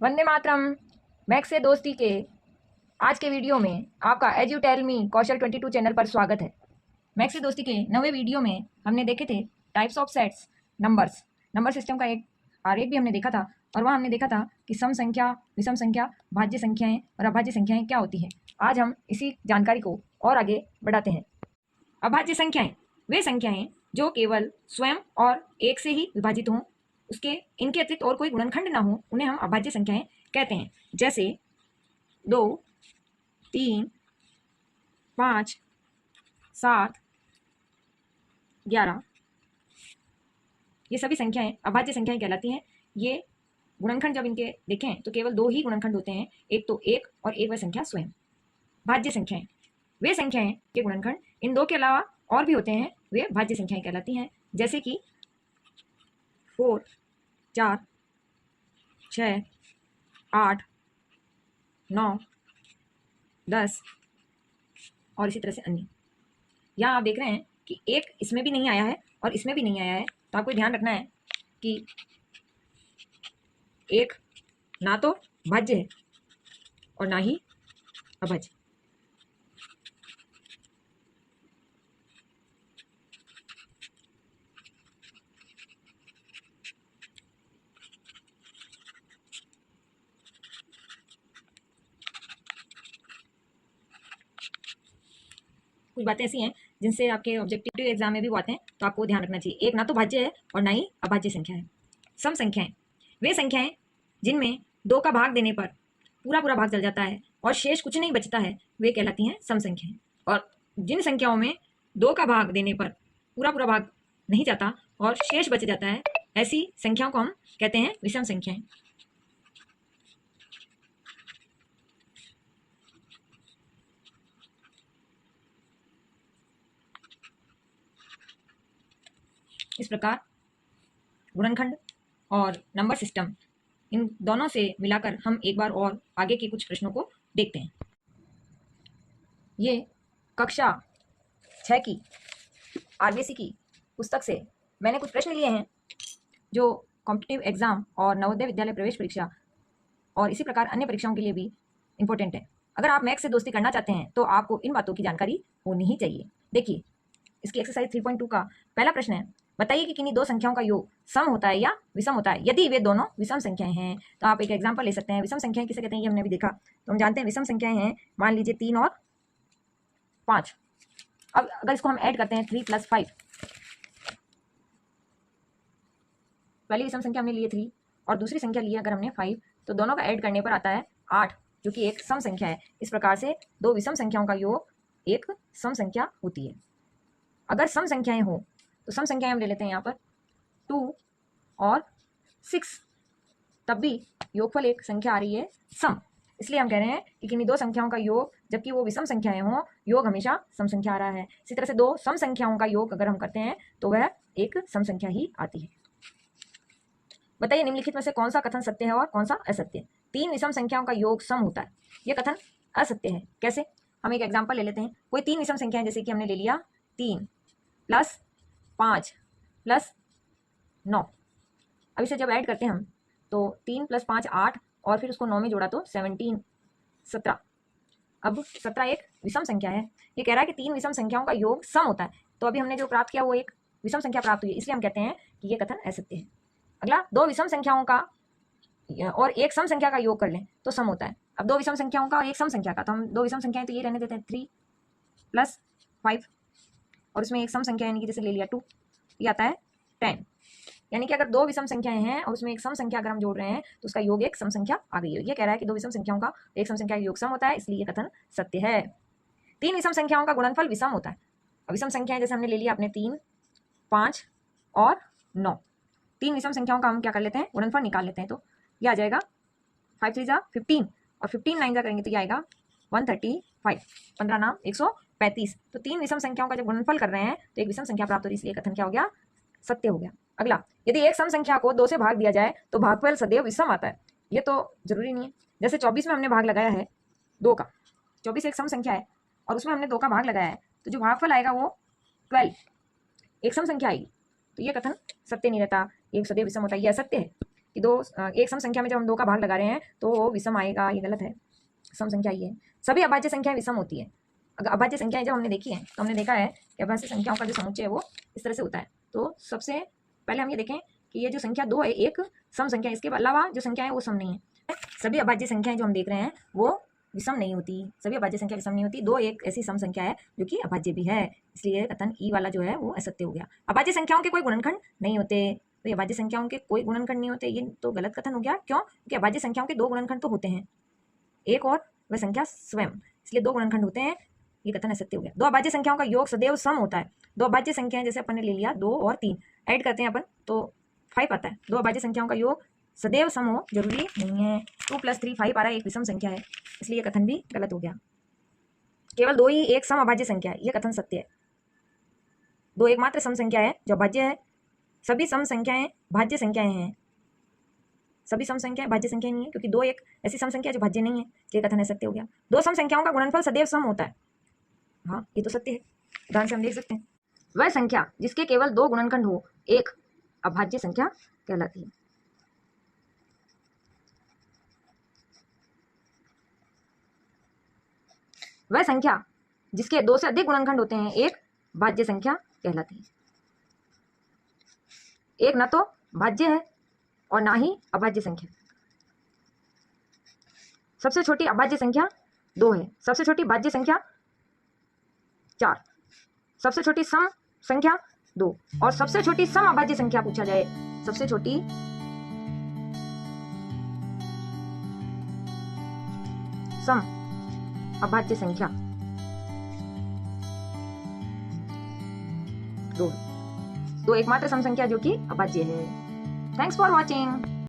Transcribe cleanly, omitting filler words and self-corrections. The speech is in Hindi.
वंदे मातरम। मैक्स से दोस्ती के आज के वीडियो में आपका एजू टेल मी कौशल 22 चैनल पर स्वागत है। मैक्स से दोस्ती के नवे वीडियो में हमने देखे थे types of sets, number system का एक आरेख भी हमने देखा था और वहाँ हमने देखा था कि सम संख्या, विषम संख्या, भाज्य संख्याएं और अभाज्य संख्याएं क्या होती हैं। आज हम इसी जानकारी को और आगे बढ़ाते हैं। अभाज्य संख्याएं वे संख्याएं जो केवल स्वयं और एक से ही विभाजित हों, उसके इनके अतिरिक्त और कोई गुणनखंड ना हो, उन्हें हम अभाज्य संख्याएं कहते हैं। जैसे 2, 3, 5, 7, 11, ये सभी संख्याएं अभाज्य संख्याएं कहलाती हैं। ये गुणनखंड जब इनके देखें तो केवल दो ही गुणनखंड होते हैं, एक तो एक और एक वह संख्या स्वयं। भाज्य संख्याएं वे संख्याएं के गुणनखंड इन दो के अलावा और भी होते हैं, वे भाज्य संख्याएं कहलाती हैं। जैसे कि 4, 4, 6, 8, 9, 10 और इसी तरह से अन्य। यहाँ आप देख रहे हैं कि एक इसमें भी नहीं आया है और इसमें भी नहीं आया है, तो आपको ध्यान रखना है कि एक ना तो भाज्य है और ना ही अभाज्य। कुछ बातें ऐसी हैं जिनसे आपके ऑब्जेक्टिव एग्जाम में भी वो आते हैं, तो आपको ध्यान रखना चाहिए। एक ना तो भाज्य है और ना ही अभाज्य संख्या है। सम संख्याएं वे संख्याएं जिनमें 2 का भाग देने पर पूरा पूरा भाग चल जाता है और शेष कुछ नहीं बचता है, वे कहलाती हैं सम संख्याएं। और जिन संख्याओं में 2 का भाग देने पर पूरा पूरा भाग नहीं जाता और शेष बच जाता है, ऐसी संख्याओं को हम कहते हैं विषम संख्याएं। इस प्रकार गुणनखंड और नंबर सिस्टम, इन दोनों से मिलाकर हम एक बार और आगे के कुछ प्रश्नों को देखते हैं। ये कक्षा 6 की आरबीएससी की पुस्तक से मैंने कुछ प्रश्न लिए हैं जो कॉम्पिटिटिव एग्जाम और नवोदय विद्यालय प्रवेश परीक्षा और इसी प्रकार अन्य परीक्षाओं के लिए भी इम्पोर्टेंट है। अगर आप मैक्स से दोस्ती करना चाहते हैं तो आपको इन बातों की जानकारी होनी ही चाहिए। देखिए, इसकी एक्सरसाइज 3.2 का पहला प्रश्न है, बताइए कि किन्हीं दो संख्याओं का योग सम होता है या विषम होता है यदि वे दोनों विषम संख्याएं हैं। तो आप एक एग्जांपल ले सकते हैं। विषम संख्याएं किसे कहते हैं ये हमने अभी देखा, तो हम जानते हैं विषम संख्याएं हैं, मान लीजिए 3 और 5। अब अगर इसको हम ऐड करते हैं 3 + 5, पहली विषम संख्या हमने लिए 3 और दूसरी संख्या ली अगर हमने 5, तो दोनों का ऐड करने पर आता है 8, जो कि एक सम संख्या है। इस प्रकार से दो विषम संख्याओं का योग एक सम संख्या होती है। अगर सम संख्याएं हो तो सम संख्याएं हम ले लेते हैं यहाँ पर 2 और 6, तब भी योगफल एक संख्या आ रही है सम। इसलिए हम कह रहे हैं कि किन्हीं दो संख्याओं का योग जबकि वो विषम संख्याएं हों, योग हमेशा सम संख्या आ रहा है। इसी तरह से दो सम संख्याओं का योग अगर हम करते हैं तो वह एक सम संख्या ही आती है। बताइए निम्नलिखित में से कौन सा कथन सत्य है और कौन सा असत्य। 3 विषम संख्याओं का योग सम होता है, यह कथन असत्य है। कैसे? हम एक एग्जाम्पल ले लेते हैं। कोई 3 विषम संख्याएं, जैसे कि हमने ले लिया 3 + 5 + 9। अब इसे जब ऐड करते हैं हम तो 3 + 5 8 और फिर उसको 9 में जोड़ा तो 17 17। अब 17 एक विषम संख्या है। ये कह रहा है कि 3 विषम संख्याओं का योग सम होता है, तो अभी हमने जो प्राप्त किया वो एक विषम संख्या प्राप्त हुई है, इसलिए हम कहते हैं कि ये कथन असत्य है। अगला, दो विषम संख्याओं का और एक सम संख्या का योग कर लें तो सम होता है। अब दो विषम संख्याओं का और एक सम संख्या का, तो हम दो विषम संख्याएं तो ये रहने देते हैं 3 + 5 और उसमें एक सम संख्या यानी कि जैसे ले लिया 2, ये आता है 10। यानी कि अगर दो विषम संख्याएं हैं और उसमें एक सम संख्या अगर हम जोड़ रहे हैं तो उसका योग एक सम संख्या आ गई है। ये कह रहा है कि दो विषम संख्याओं का एक सम संख्या का योग सम होता है, इसलिए ये कथन सत्य है। 3 विषम संख्याओं का गुणनफल विषम होता है। अब विषम संख्याएं जैसे हमने ले लिया अपने 3, 5 और 9। 3 विषम संख्याओं का हम क्या कर लेते हैं, गुणनफल निकाल लेते हैं। तो ये आ जाएगा 5 3 15 और 15 9 करेंगे तो ये आएगा 135, 15 नाम 135। तो 3 विषम संख्याओं का जब गुणनफल कर रहे हैं तो एक विषम संख्या प्राप्त हो रही है, इसलिए कथन क्या हो गया, सत्य हो गया। अगला, यदि एक सम संख्या को 2 से भाग दिया जाए तो भागफल सदैव विषम आता है। ये तो जरूरी नहीं है। जैसे 24 में हमने भाग लगाया है 2 का, 24 एक सम संख्या है और उसमें हमने 2 का भाग लगाया है, तो जो भागफल आएगा वो 12 एक सम संख्या आएगी। तो ये कथन सत्य नहीं रहता, एक सदैव विषम होता है, ये असत्य है। कि एक सम संख्या में जब हम 2 का भाग लगा रहे हैं तो वो विषम आएगा, ये गलत है। सम संख्या ही है। सभी अभाज्य संख्याएं विषम होती है। अगर अभाज्य संख्याएं जब हमने देखी है तो हमने देखा है कि अभाज्य संख्याओं का जो समुच्चय है वो इस तरह से होता है। तो सबसे पहले हम ये देखें कि ये जो संख्या 2 है एक सम संख्या, इसके अलावा जो संख्या है वो सम नहीं है। सभी अभाज्य संख्याएं जो हम देख रहे हैं वो विषम नहीं होती, सभी अभाज्य संख्या विषम नहीं होती। 2 एक ऐसी सम संख्या है जो कि अभाज्य भी है, इसलिए कथन ई वाला जो है वो असत्य हो गया। अभाज्य संख्याओं के कोई गुणनखंड नहीं होते, तो अभाज्य संख्याओं के कोई गुणनखंड नहीं होते, ये तो गलत कथन हो गया। क्यों? क्योंकि अभाज्य संख्याओं के 2 गुणनखंड तो होते हैं, एक और वह संख्या स्वयं, इसलिए 2 गुणनखंड होते हैं, ये कथन असत्य हो गया। 2 अभाज्य संख्याओं का योग सदैव सम होता है। 2 अभाज्य संख्याएं जैसे अपन ने ले लिया 2 और 3 ऐड करते हैं अपन तो 5 आता है। 2 अभाज्य संख्याओं का योग सदैव सम हो जरूरी नहीं है। 2 + 3 5 आ रहा है, एक विषम संख्या है, इसलिए कथन भी गलत हो गया। केवल 2 ही एक सम अभाज्य संख्या है, यह कथन सत्य है। 2 एकमात्र सम संख्या है जो भाज्य है, सभी सम संख्याएं भाज्य संख्याएं हैं। सभी सम संख्याएं भाज्य संख्या नहीं है, क्योंकि 2 एक ऐसी सम संख्या जो भाज्य नहीं है, ये कथन है सत्य हो गया। 2 सम संख्याओं का गुणनफल सदैव सम होता है, हाँ ये तो सत्य है, उदाहरण से हम देख सकते हैं। वह संख्या जिसके केवल 2 गुणनखंड हो एक अभाज्य संख्या कहलाती है। वह संख्या जिसके 2 से अधिक गुणनखंड होते हैं एक भाज्य संख्या कहलाती है। एक न तो भाज्य है और ना ही अभाज्य संख्या। सबसे छोटी अभाज्य संख्या 2 है, सबसे छोटी भाज्य संख्या 4, सबसे छोटी सम संख्या 2 और सबसे छोटी सम अभाज्य संख्या पूछा जाए, सबसे छोटी सम अभाज्य संख्या 2 एकमात्र सम संख्या जो कि अभाज्य है। Thanks for watching.